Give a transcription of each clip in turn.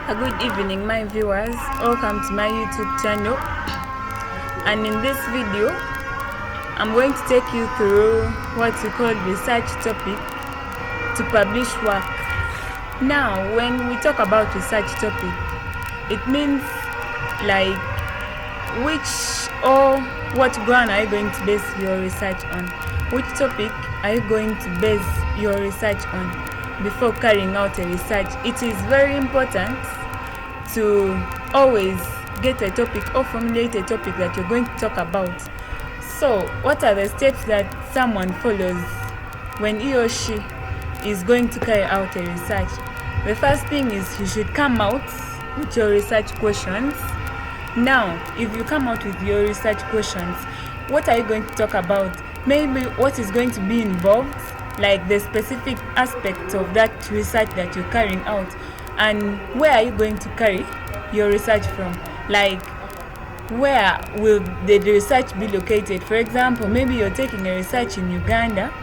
A good evening, my viewers. Welcome to my YouTube channel. And in this video, I'm going to take you through what we call research topic to publish work. Now, when we talk about research topic, it means like which or what ground are you going to base your research on? Which topic are you going to base your research on before carrying out a research? It is very important to always get a topic or formulate a topic that you're going to talk about. So, what are the steps that someone follows when he or she is going to carry out a research? The first thing is you should come out with your research questions. Now, if you come out with your research questions, what are you going to talk about? Maybe what is going to be involved, like the specific aspects of that research that you're carrying out, and where are you going to carry your research from? Like, where will the research be located? For example, maybe you're taking a research in Uganda.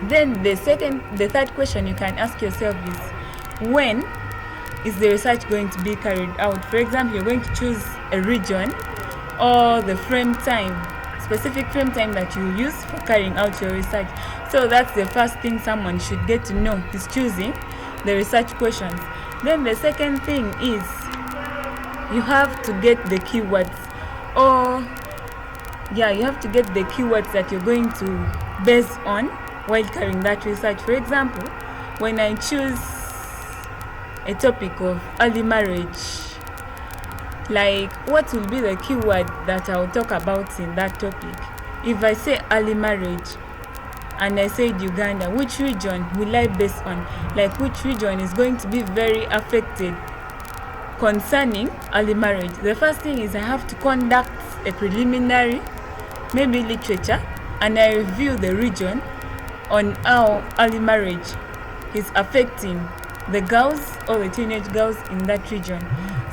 Then the third question you can ask yourself is, when is the research going to be carried out? For example, you're going to choose a region or the frame time, specific frame time that you use for carrying out your research. So that's the first thing someone should get to know, is choosing the research questions. Then the second thing is you have to get the keywords, you have to get the keywords that you're going to base on while carrying that research. For example, when I choose a topic of early marriage, like what will be the keyword that I'll talk about in that topic? If I say early marriage and I said Uganda, which region will I base on? Like, which region is going to be very affected concerning early marriage? The first thing is I have to conduct a preliminary, maybe literature, and I review the region on how early marriage is affecting the girls or the teenage girls in that region.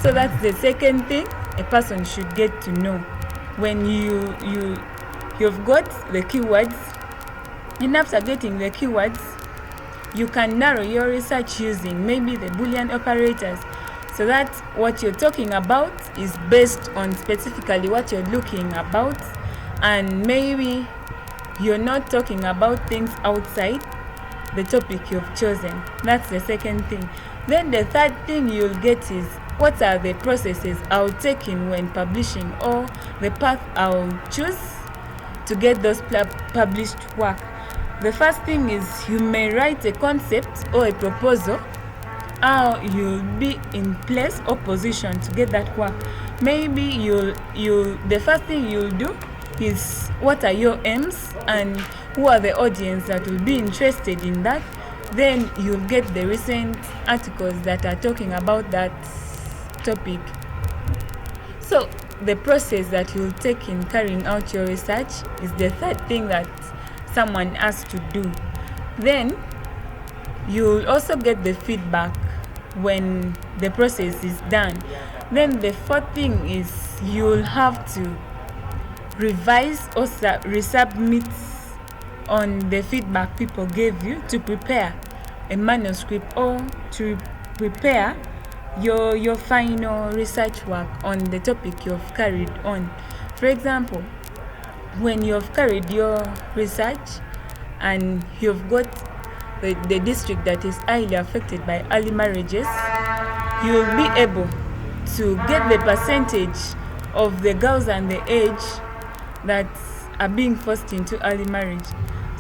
So that's the second thing a person should get to know. When you've got the keywords, and after getting the keywords, you can narrow your research using maybe the Boolean operators, so that what you're talking about is based on specifically what you're looking about, and maybe you're not talking about things outside the topic you've chosen. That's the second thing. Then the third thing you'll get is, what are the processes I'll take in when publishing, or the path I'll choose to get those published work. The first thing is you may write a concept or a proposal, how you'll be in place or position to get that work. Maybe the first thing you'll do is, what are your aims and who are the audience that will be interested in that. Then you'll get the recent articles that are talking about that topic. So the process that you'll take in carrying out your research is the third thing that someone has to do. Then you'll also get the feedback when the process is done. Then the fourth thing is you'll have to revise or resubmit on the feedback people gave you to prepare a manuscript, or to prepare your final research work on the topic you've carried on. For example, when you've carried your research and you've got the district that is highly affected by early marriages, you'll be able to get the percentage of the girls and the age that are being forced into early marriage.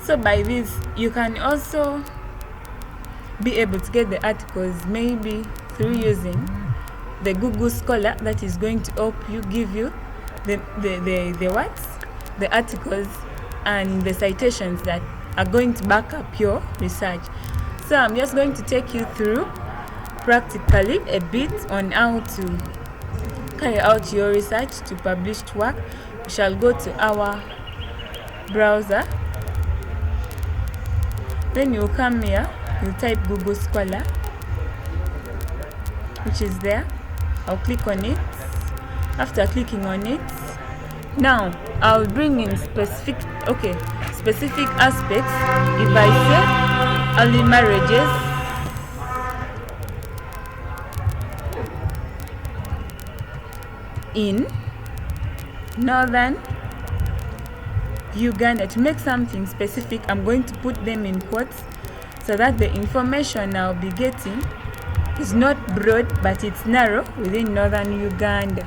So by this, you can also be able to get the articles maybe through using the Google Scholar, that is going to help you, give you the articles and the citations that are going to back up your research. So I'm just going to take you through practically a bit on how to carry out your research to published work. We shall go to our browser. Then you'll come here, you'll type Google Scholar, which is there. I'll click on it. After clicking on it, now I'll bring in specific aspects. If I say early marriages, in northern Uganda. To make something specific, I'm going to put them in quotes so that the information I'll be getting is not broad, but it's narrow within northern Uganda.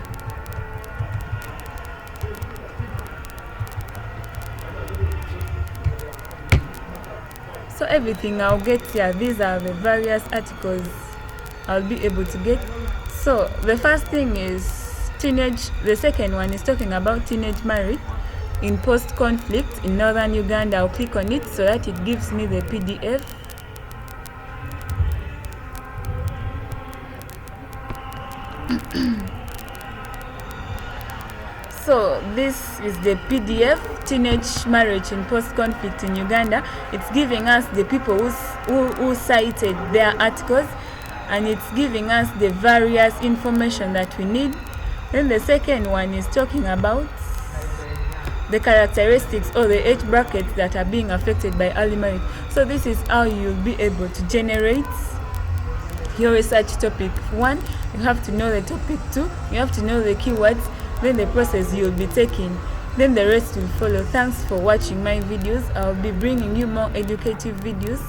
So everything I'll get here, these are the various articles I'll be able to get. So the first thing is teenage, the second one is talking about teenage marriage in post-conflict in northern Uganda. I'll click on it so that it gives me the PDF. So this is the PDF, teenage marriage in post-conflict in Uganda. It's giving us the people who cited their articles, and it's giving us the various information that we need. Then the second one is talking about the characteristics or the age brackets that are being affected by early marriage. So this is how you'll be able to generate your research topic. 1, you have to know the topic. 2, you have to know the keywords, then the process you'll be taking, then the rest will follow. Thanks for watching my videos. I'll be bringing you more educative videos.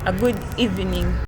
A good evening.